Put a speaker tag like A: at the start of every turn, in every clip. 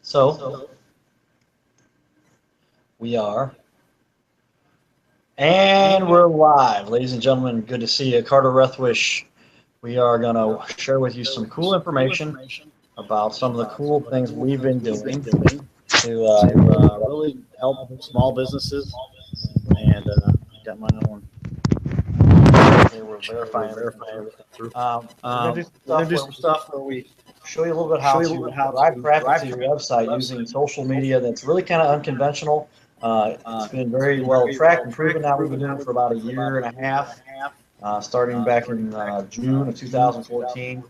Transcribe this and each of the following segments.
A: So we are, and we're live, ladies and gentlemen. Good to see you, Carter Rethwish. We are going to share with you some cool information about some of the cool things we've been doing to
B: really help small businesses. And got my own.
A: we're verifying
B: everything through.
A: We're
B: We're
A: going to do some stuff
B: where we
A: show you a little bit how to drive traffic to your website using social media that's really kind of unconventional. It's been very well tracked and proven now. We've been doing it for about a year and a half, starting back in June of 2014,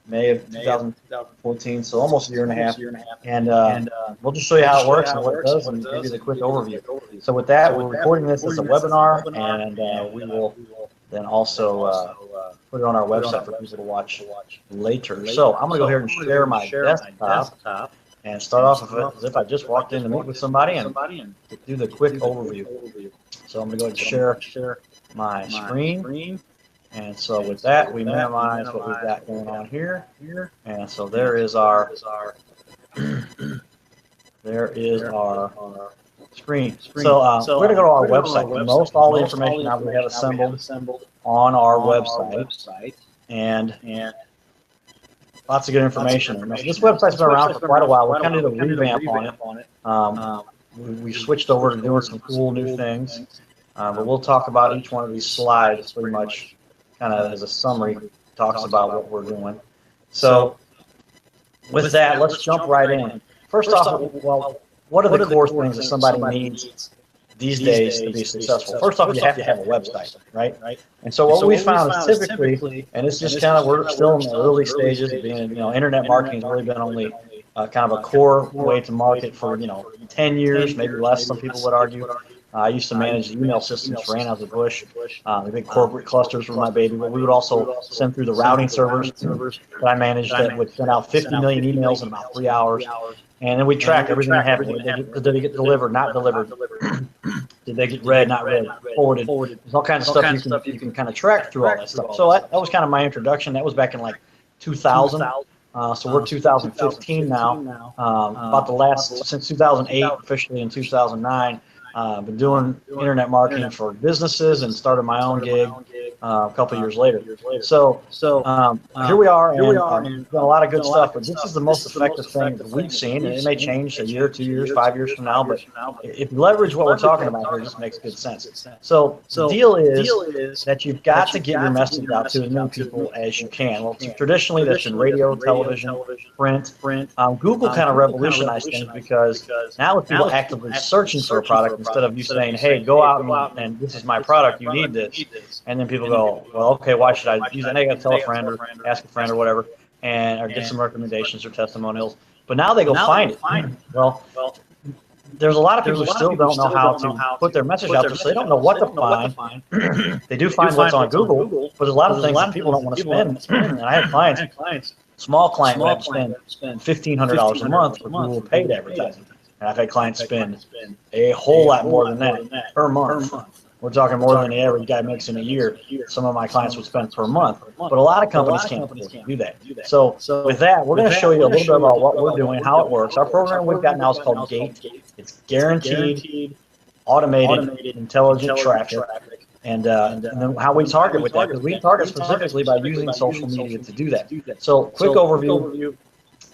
A: May of 2014, so almost a year and a half. And we'll just show you how it works and what it does and give you the quick overview. So with that, we're recording this as a webinar, and we will then also put it on our website for people to watch later. So I'm going to go ahead and share my desktop and start off as if I just walked in to meet with somebody and do the quick overview. So I'm going to go ahead and share my screen. And so with that, we minimize what we've got going on here. And so there is our screen. So we're going to go to our website. Most all the information now we have assembled on our website, and lots of good information. This website's been around for quite a while. We kind of did a revamp on it. We've switched over to doing some cool new things, but we'll talk about each one of these slides pretty much kind of as a summary, talks about what we're doing. So with that, let's jump right in. First off, well, what are the core things that somebody needs these days to be successful? First off, you have to have a website, right? And so what we found is typically, and it's just kind of, we're still in the early stages of being, internet marketing has really been only kind of a core way to market for, 10 years, maybe less, some people would argue. I used to manage the email systems for Anheuser-Busch. The big corporate clusters were my baby, but we would also send through the routing servers that I managed that would send out 50 million emails in about 3 hours. And then we track everything that happened. Did they get delivered, not delivered? Did they get read, not read, forwarded? There's all kinds of stuff you can kind of track through all that stuff. So that was kind of my introduction. That was back in like 2000. So we're 2015 now. About the last, since 2008, officially in 2009. Been doing internet marketing for businesses and started my own gig a couple years later. So here we are, and we've done a lot of good stuff, but this is the most effective thing that we've seen, and it may change a year, 2 years, 5 years from now, but if you leverage what we're talking about here, it just makes good sense. So the deal is that you've got to get your message out to as many people as you can. Well, traditionally, that's been radio, television, print. Google kind of revolutionized things because now with people actively searching for a product, instead of you saying, hey, go out and this is my product, you need this. And then people go, well, okay, why should I use it? Hey, I gotta tell a friend or ask a friend or whatever, or get some recommendations or testimonials. But now they go find it. Well, there's a lot of people who still don't know how to put their message out there, so they don't know what to find. They do find what's on Google, but there's a lot of things that people don't want to spend. And I have clients, small clients that spend $1,500 a month for Google paid advertising. And I've had clients spend a whole lot more than that per month. We're talking more than the average guy makes in a year. Some of my clients would spend per month. But a lot of companies can't afford to do that. So with that, we're going to show you a little bit about what we're doing, how it works. Our program we've got now is called GATE. It's Guaranteed Automated Intelligent Traffic. And then how we target with that, because we target specifically by using social media to do that. So quick overview.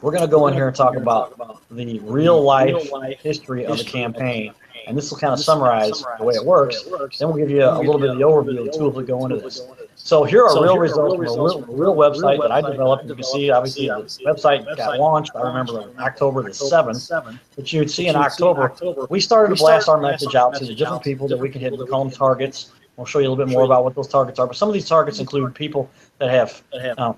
A: We're going to go in here and talk about the real-life history of the campaign, and this will kind of summarize the way it works. Then we'll give you a little bit of the overview of the tools that go into this. So here are real results from a real website that I developed. You can see, obviously, the website got launched, I remember, on October the 7th, but you would see in October, we started to blast our message out to the different people that we can hit. We call them targets. We'll show you a little bit more about what those targets are, but some of these targets include people that have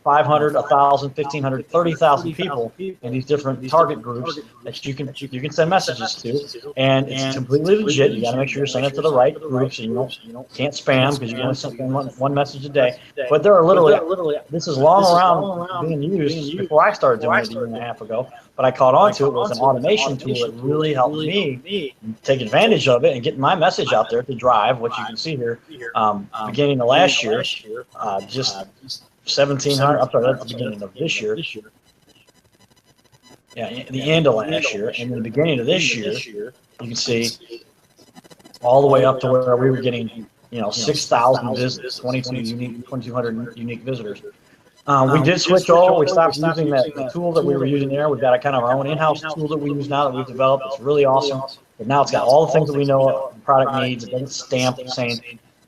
A: 500, 1,000, 1,500, 30,000 people in these different target groups that you can send messages to, and it's completely legit. You got to make sure you're sending it to the right groups, and you can't spam because you can only send one message a day. But there are literally, this is long around being used before I started doing it a year and a half ago. But I caught on to it was an automation tool that really helped me take advantage of it and get my message out there to drive, what you can see here, beginning of last year, just 1,700, I'm sorry, that's the beginning of this year. the end of last year, and then the beginning of this year, you can see all the way up to where we were getting, 6,000 visits, 2,200 unique visitors. We did switch over. We stopped using the tool that we were using there. We've got a kind of our own in-house tool that we use now that we've developed. It's really awesome. But now it's got all the things that we know the product needs. It doesn't stamp saying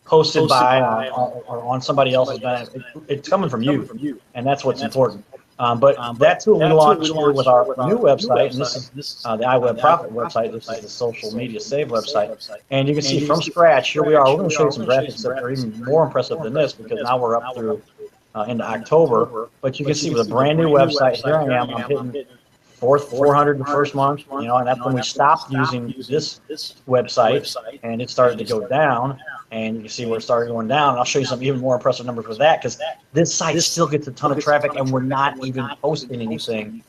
A: posted by or on somebody else's banner. It's coming from you, and that's what's important. But that tool we launched here with our new website, and this is the iWebProfit website. This is the social media save website. And you can see from scratch, here we are. We're going to show you some graphics that are even more impressive than this, because now we're up through into October. But you can see with a brand new website, here I am, I'm hitting 400 the first month, and that's when we stopped using this website, and it started to go down. And you can see where it started going down. And I'll show you some even more impressive numbers with that, because this site still gets a ton of traffic, and we're not even posting anything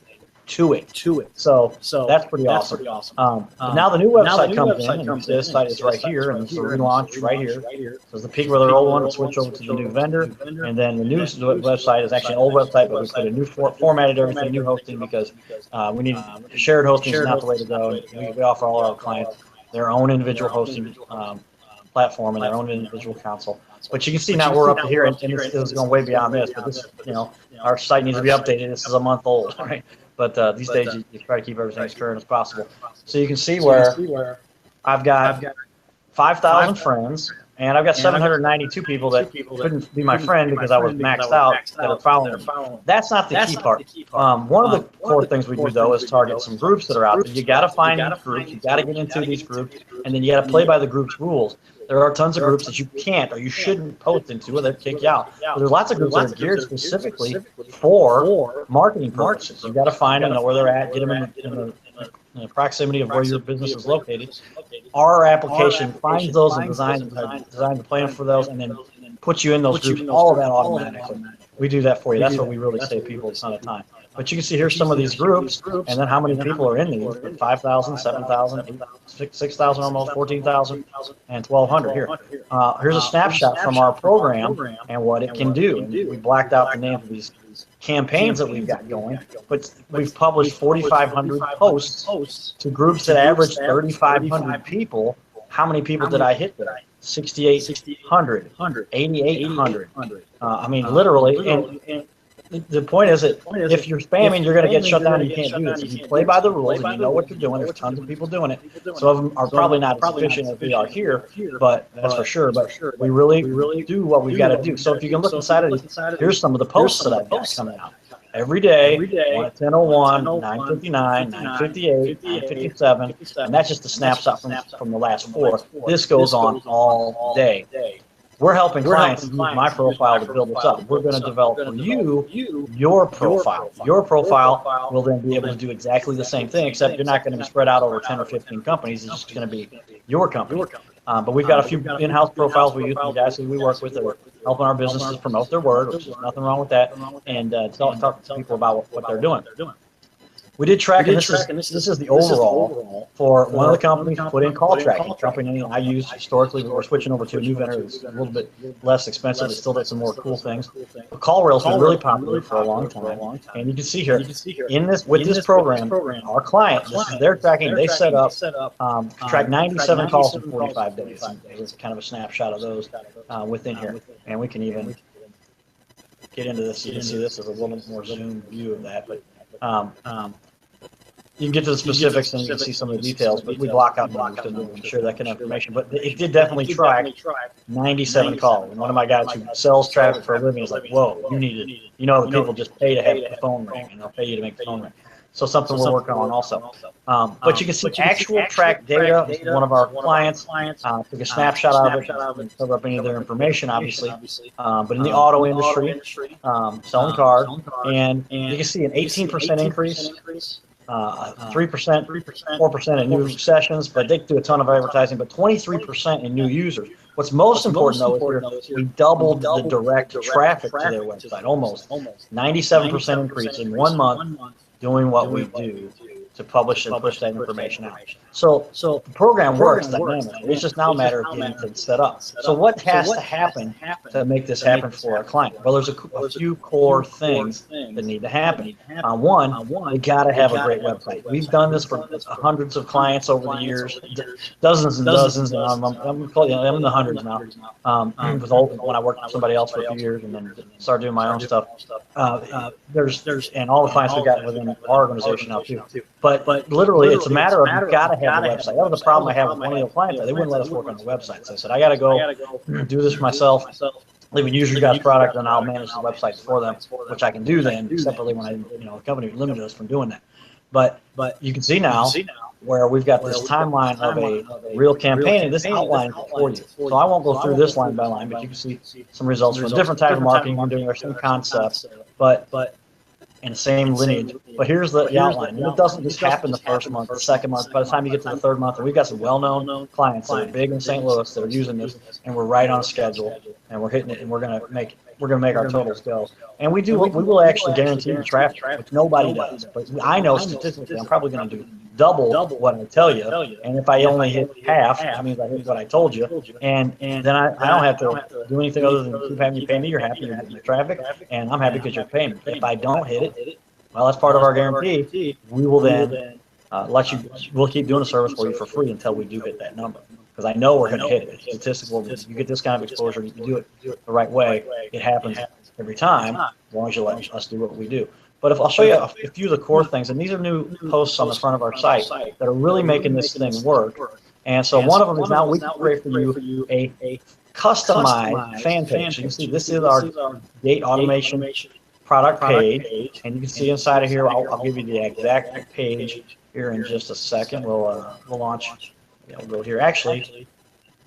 A: to it. So that's pretty awesome. Now the new website comes in, and this site is right here, and it's a relaunch right here. So it's the peak where the old one will switch over to the new vendor, and then the new website is actually an old website, but we put a new formatted everything, new hosting, because we need shared hosting is not the way to go. We offer all our clients their own individual hosting platform and their own individual console. But you can see now we're up to here, and this is going way beyond this. But this, our site needs to be updated. This is a month old, right? But these days you try to keep everything as current as possible. So you can see where I've got 5,000 friends, and I've got 792 people that couldn't be my friend because I was maxed out that are following me. That's not the key part. One of the core things we do, though, is target some groups that are out there. You got to find these groups. You got to get into these groups, and then you got to play by the group's rules. There are tons of groups that you can't or you shouldn't post into, or they'll kick you out. But there's lots of groups that are geared specifically for marketing purposes. You got to find them, know where they're at, get them in the proximity of where your business is located. Our application finds those and designs the plan for those, and then puts you in those groups. All of that automatically. We do that for you. That's what we really save people a ton of time. But you can see here's some of these groups, and then how many people are in these: 5,000, 7,000, 6,000, almost 14,000, and 1,200 here. Here's a snapshot from our program and what it can do. And we blacked out the names of these campaigns that we've got going, but we've published 4,500 posts to groups that average 3,500 people. How many people did I hit there? 6,800, 8,800. I mean, literally. And the point is that if you're spamming, you're going to get shut down. You can't do this. If you play by the rules and you know what you're doing, there's tons of people doing it. Some of them are probably not as efficient as we are here, but that's for sure. But we really do what we've got to do. So if you can look inside of these, here's some of the posts that I've got coming out. Every day, one at 10:01, 9:59, 9:58, 9:57, and that's just a snapshot from the last 4. This goes on all day. We're helping clients use my profile to build this up. We're going to develop for you your profile. Your profile will then be able to do exactly the same thing, except you're not going to be spread out over 10 or 15 companies. It's just going to be your company. But we've got a few in-house profiles we use, the guys who we work with that are helping our businesses promote their word, which is nothing wrong with that, and talk to people about what they're doing. We did track, and this is the overall for one of the companies put in call tracking. Company I used historically, but we're switching over to a new vendor that's a little bit less expensive. It still does some more cool things. But CallRail's been really popular for a long time, and you can see here in this with this program, our client, this is their tracking. They set up track 97 calls in 45 days. There's kind of a snapshot of those within here, and we can even get into this. You can see this as a little more zoom view of that, but. You can get to the specifics and you can see some of the details, but we block out numbers to share that kind of information. But it did definitely track 97 calls. And one of my guys who sells traffic for a living is like, whoa, you need it. You know, the people just pay to have the phone ring, and they'll pay you to make the phone ring. So something we're working on also. But you can see actual track data. This is one of our clients. Took a snapshot of it and cover up any of their information, obviously. But in the auto industry, selling cars, and you can see an 18% increase. 3%, 4% in new sessions, but they do a ton of advertising, but 23% in new users. What's most important, though, is we doubled the direct traffic to their website, almost. 97% increase in 1 month doing what we do. to publish and push that information out. So the program works dynamically. It's just now a matter of getting things set up. So what has to happen to make this happen for our client? Well, there's a few core things that need to happen. One, we got to have a great website. We've done this for hundreds of clients over the years, dozens and dozens. And I'm in the hundreds now. When I worked with somebody else for a few years and then started doing my own stuff. And all the clients we got within our organization now too. But literally, it's a matter of you've got to have a website. That was the problem I had with one of the clients. They wouldn't let us work on the website. So I said, I got to go do this for myself. Even use your guys' product, and I'll manage the websites for them, which I can do then separately when the company limited us from doing that. But you can see now where we've got this timeline of a real campaign, and this outline for you. So I won't go through this line by line, but you can see some results from different type of marketing we're doing, our same concepts, but in the same lineage. But here's the outline. And it doesn't just happen the first month, the second month. By the time you get to the third month, and we've got some well-known clients that are big in St. Louis that are using this, and we're right on schedule, and we're hitting it, and we're gonna make our totals go. And we will actually guarantee the traffic, which nobody does. But I know statistically, I'm probably going to do double what I tell you. And if I only hit half, that means I hit what I told you. And then I don't have to do anything other than keep having you pay me. You're happy, you're getting the traffic, and I'm happy because you're paying me. If I don't hit it, well, that's part of our guarantee. We will then we'll keep doing a service for you for free until we do hit that number. Because I know we're going to hit it. It's statistical. You get this kind of exposure, you do it the right way, it happens every time, as long as you let us do what we do. But I'll show you a few of the core things, and these are new posts on the front of our site that are really making this thing work. And so one of them is now we can create for you a customized fan page. So you can see this is our gate automation product page, and you can see inside of here, I'll give you the exact page here in just a second. We'll launch. We'll go here. Actually, I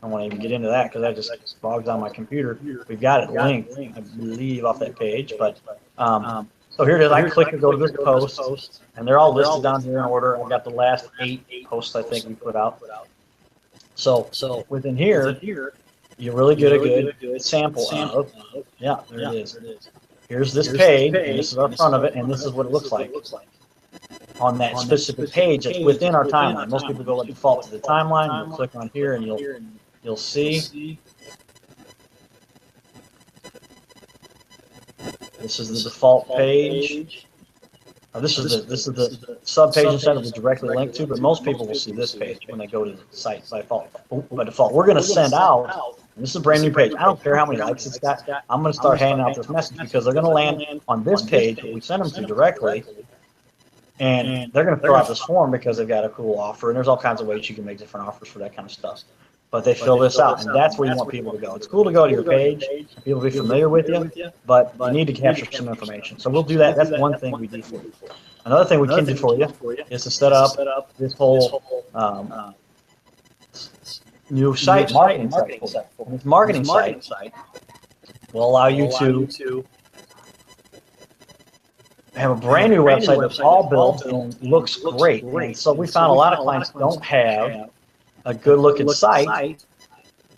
A: don't want to even get into that because that just bogs down my computer. We've got it linked, I believe, off that page. But so here it is. I click to go to this post, and they're all listed down here in order. I've got the last 8 posts I think we put out. So within here, you really get a good sample of. Yeah, there it is. Here's this page, and this is our front of it, and this is what it looks like. On that specific page, it's within our timeline. Most people go by default to the timeline. You'll click on here, and you'll see. This is the default page. This is the sub page instead of the directly linked to, but most people will see this page when they go to the site by default. We're going to send out. This is a brand new page. I don't care how many likes it's got. I'm going to start handing out this message because they're going to land on this page that we send them to directly. And they're going to fill out this form because they've got a cool offer, and there's all kinds of ways you can make different offers for that kind of stuff. But they fill this out, and that's where you want people to go. It's cool to go to your page, people be familiar with you, but you need to capture some information. So we'll do that. That's one thing we do for you. Another thing we can do for you is to set up this whole new site, marketing site. This marketing site will allow you to have a brand new website that's all built and looks great. And so we found a lot of clients don't have a good looking site.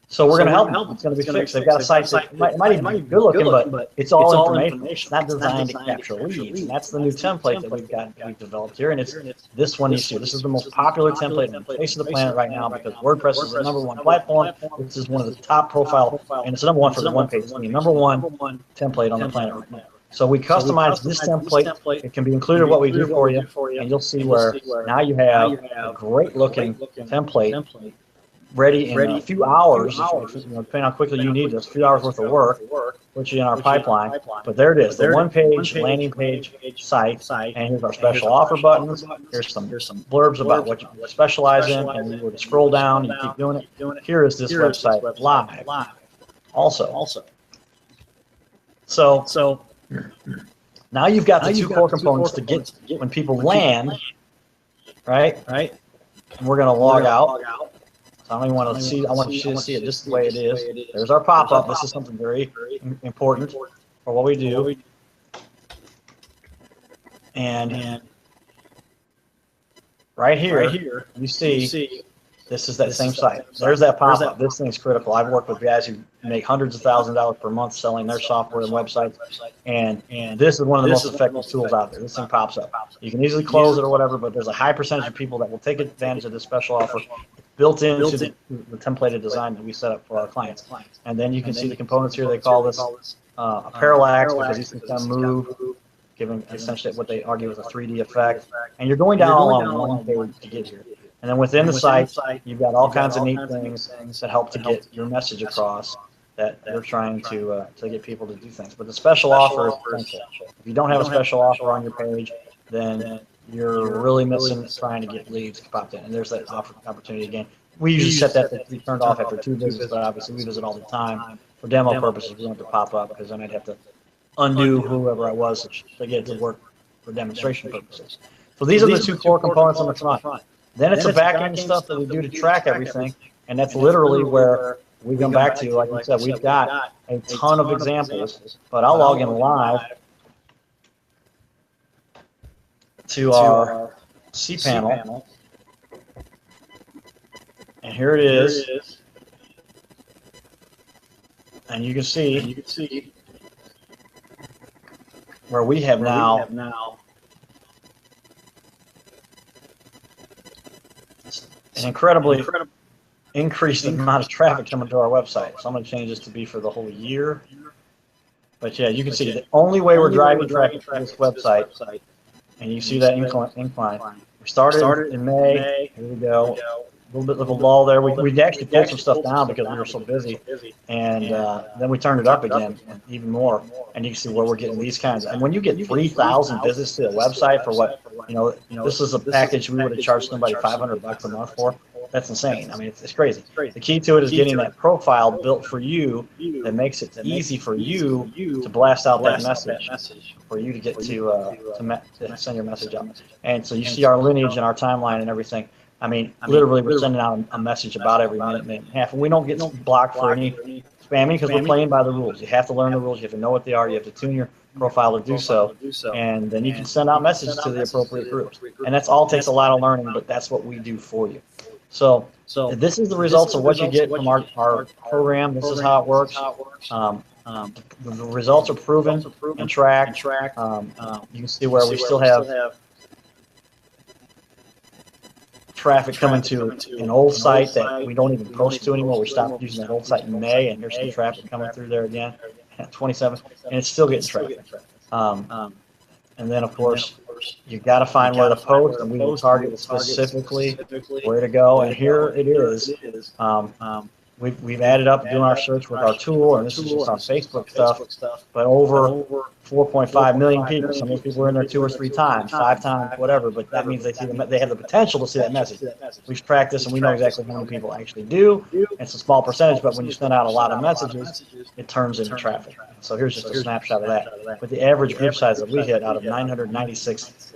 A: So we're going to help them. It's going to be fixed. They've got a site that might even be good looking, but it's all information. It's not designed to capture leads. And that's the new template that we've developed here. And it's this one you see. This is the most popular template on the face of the planet right now because WordPress is the #1 platform. This is one of the top profile, and it's the #1 for the one page. It's the #1 template on the planet right now. So we customize this template. It can be included in what we do for you, and you'll see where now you have a great looking template ready in a few hours, depending on how quickly you need this, a few hours worth of work, put you in our pipeline. But there it is, the one-page landing page site, and here's our special offer buttons. Here's some blurbs about what you specialize in, and you were to scroll down, and you keep doing it. Here is this website live also. So now you've got the two core components to get when people land, right? And we're going to log out. So I don't even want to see. I want you to see it just the way it is. There's our pop-up. This is something very important for what we do. And right here, you see This is that same site. There's that pop-up. This thing's critical. I've worked with guys who make hundreds of thousands of dollars per month selling their software and websites, and this is one of the most effective tools out there. This thing pops up. You can easily close it or whatever, but there's a high percentage of people that will take advantage of this special offer. It's built into the templated design that we set up for our clients. And then you can see the components here. They call this a parallax because these things kind of move, giving essentially what they argue is a 3D effect. And you're going down along one page to get here. And then within the site, you've got all kinds of neat things that help to get your message across that you're trying to get people to do things. But the special offer is essential. If you don't have a special offer on your page, then you're really missing trying to get leads popped in. And there's that opportunity again. We usually set that to be turned off after 2 visits, but obviously we visit all the time. For demo purposes, we want it to pop up because then I'd have to undo whoever I was to get it to work for demonstration purposes. So these are the 2 core components on the front. Then it's the back end stuff that we do to track everything, and that's literally where we come back to, like we said, we've got a ton of examples, but I'll log in live to our cPanel, and here it is, and you can see where we have now an incredibly increased amount of traffic coming to our website. So I'm going to change this to be for the whole year. But yeah, you can see the only way we're driving traffic to this website, and you see that incline. We started in May. Here we go. A little bit of a lull there. We actually pulled some stuff down because we were so busy, and then we turned it up again even more. And you can see where we're getting these kinds. And when you get 3,000 visits to a website for what this is a package we would have charged somebody $500 a month for. That's insane. I mean, it's crazy. The key to it is getting that profile built for you that makes it easy for you to blast out that message, for you to get to send your message out. And so you see our lineage and our timeline and everything. I mean, literally, we're sending out a message about every minute and a half, and we don't get blocked for any spamming because we're playing by the rules. You have to learn the rules. You have to know what they are. You have to tune your profile to do so, and then you can send out messages to the appropriate groups. And that's all takes a lot of learning, but that's what we do for you. So this is the results of what you get from our program. This is how it works. The results are proven and tracked. You can see where we still have traffic coming to an old site that we don't even post to anymore. We stopped using that old site in May, and here's some traffic coming through there again at 27, and it's still getting traffic. And then, of course, you got to find where to post, and we will target specifically where to go. And here it is. We've added up doing our search with our tool, and this is just on Facebook stuff, but over 4.5 million people. Some of those people are in there 2 or 3 times, 5 times, whatever, but that means they have the potential to see that message. We've tracked this, and we know exactly how many people actually do. It's a small percentage, but when you send out a lot of messages, it turns into traffic. So here's just a snapshot of that. But the average group size that we hit out of 996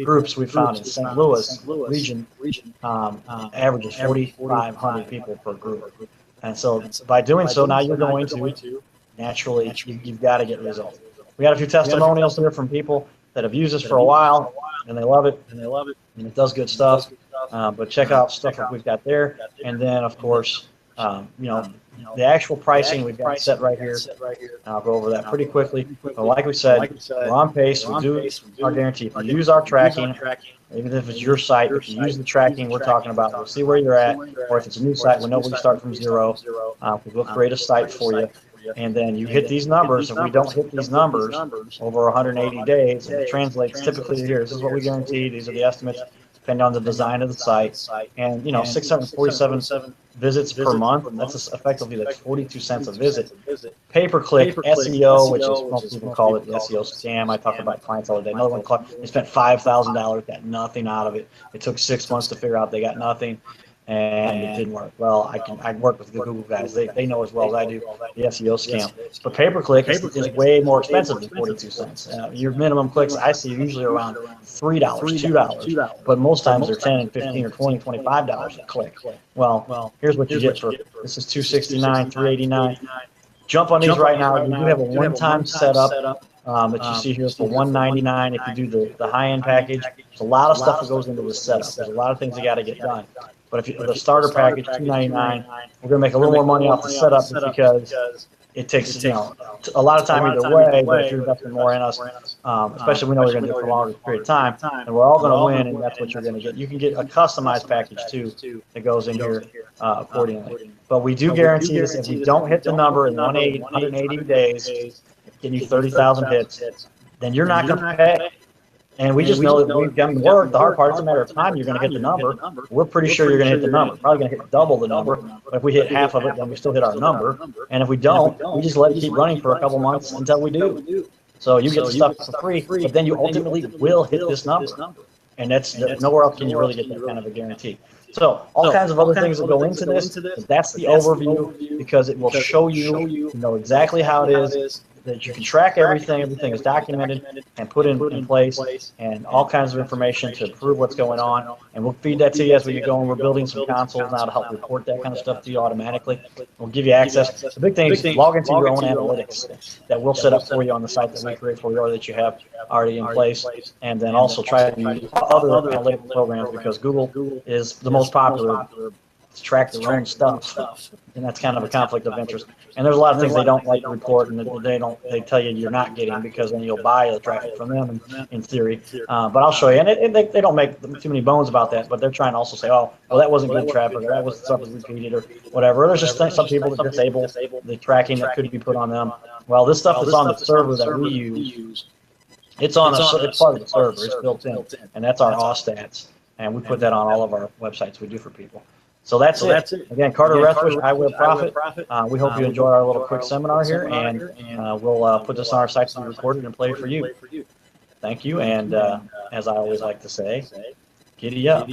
A: groups we found in St. Louis region averages 4,500 people per group. And so by doing so, now you're going to naturally, you've got to get results. We got a few testimonials here from people that have used this for a while, and they love it, and it does good stuff. But check out stuff that we've got there. And then, of course, the actual pricing we've got set right here. I'll go over that pretty quickly. But like we said, we're on pace. We do our guarantee. If you use our tracking, even if it's your site, if you use the tracking we're talking about, we'll see where you're at. Or if it's a new site, we know we start from 0. We'll create a site for you. And then you hit these numbers. If we don't hit these numbers over 180 days, it translates typically here. This is what we guarantee. These are the estimates, depending on the design of the site. And 647 visits per month. That's effectively 42 cents a visit. Pay-per-click SEO, which is most people call it the SEO scam. I talk about clients all the day. Another one called, they spent $5,000, got nothing out of it. It took 6 months to figure out they got nothing, and it didn't work. Well, I work with the Google guys. They know as well as I do the SEO scam. But pay-per-click is way more expensive than 42 cents. Your minimum clicks I see usually around $3, $2, but most times they're 10, 15, or 20, $25 a click. Well, here's what you get for this is $269, $389. Jump on these right now. You do have a one-time setup that you see here for $199 if you do the high-end package. There's a lot of stuff that goes into the setup. There's a lot of things you got to get done. But if the starter package, $2.99, we're going to make a little more money off the setup just because it takes, you know, a lot of time either way, but if you're investing more in us, especially we know we're going to do it for a longer period of time, and we're all going to win, and that's what you're going to get. You can get a customized package too that goes in here accordingly. But we do guarantee this: if we don't hit the number in 180 days, getting you 30,000 hits, then you're not going to pay. And we just know that we've done work. The hard part is a matter of time. You're going to hit the number. We're pretty sure you're going to hit the number. Probably going to hit double the number. But if we hit half of it, then we still hit our number. And if we don't, we just let it keep running for a couple months until we do. So you get the stuff for free, but then you ultimately will hit this number. And that's nowhere else can you really get that kind of a guarantee. So all kinds of other things that go into this. That's the overview, because it will show you know exactly how it is, that you can track everything. Everything is documented and put in place, and all kinds of information to prove what's going on. And we'll feed that to you as we get going. We're building some consoles now to help report that kind of stuff to you automatically. We'll give you access. The big thing is log into your own analytics that we'll set up for you on the site that we create for you, or that you have already in place. And then also try to use other analytical programs, because Google is the most popular to track their own stuff, and that's kind of a conflict of interest. And there's a lot of things they don't like to report, and they tell you you're not getting, because then you'll buy the traffic from them in theory. But I'll show you, and they don't make too many bones about that, but they're trying to also say, oh, well, that wasn't good traffic, or that was something repeated, or whatever. There's just some people that disable the tracking that could be put on them. Well, this stuff that's on the server that we use, it's part of the server. It's built in, and that's our stats, and we put that on all of our websites we do for people. So that's it. Again, Carter Rethwish, iWebProfit. We hope you enjoy our little quick seminar here, and we'll put this on our site to be recorded and play for you. Thank you, and as I always like to say, giddy up.